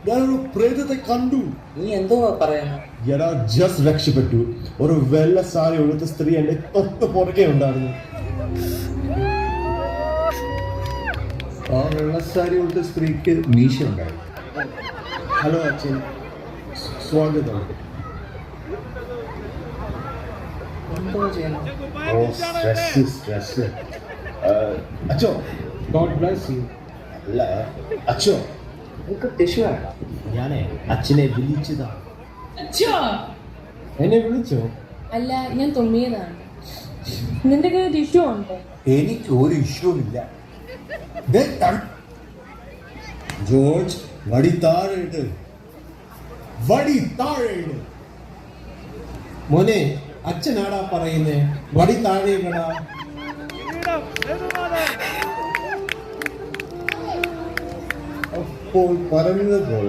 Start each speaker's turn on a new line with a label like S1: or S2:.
S1: ഞാനൊരു പ്രേതത്തെ കണ്ടു.
S2: നീ എന്തോ പറയുന്നു?
S1: എടാ ജസ്റ്റ് രക്ഷപ്പെട്ടു. ഒരു വെള്ള സാരി ഉടുത്ത സ്ത്രീ എന്റെ തൊട്ട് പുറകെ ഉണ്ടായിരുന്നു.
S3: ആ വെള്ളസാരി ഉടുത്ത സ്ത്രീക്ക് മീശ ഉണ്ടായിരുന്നു.
S1: ഹലോ അച്ഛൻ, സ്വാഗതം.
S2: എന്തോ ചെയ്യണം?
S1: ഓ സ്ട്രെസ്. അച്ഛോ,
S3: ഗോഡ് ബ്ലെസ് യു.
S1: അല്ല അച്ഛോ,
S2: നിനക്ക് ടിഷ്യൂ വേണം?
S1: ഞാനേ അച്ഛനെ വിളിച്ചതാ.
S4: അച്ഛോ,
S3: എന്നെ വിളിച്ചോ?
S4: അല്ല, ഞാൻ തുമ്മിയതാണ്. നിന്റെ കയ്യിൽ ടിഷ്യൂ ഉണ്ടോ?
S1: എനിക്ക് ഒരു ഇഷ്യൂ ഇല്ല. ജോർജ്, വടി താഴെ.
S3: മോനെ, അച്ഛനാടാ പറയുന്നേ, വടി താഴെ ഇടടാ.
S1: അപ്പോൾ പറഞ്ഞത് പോലെ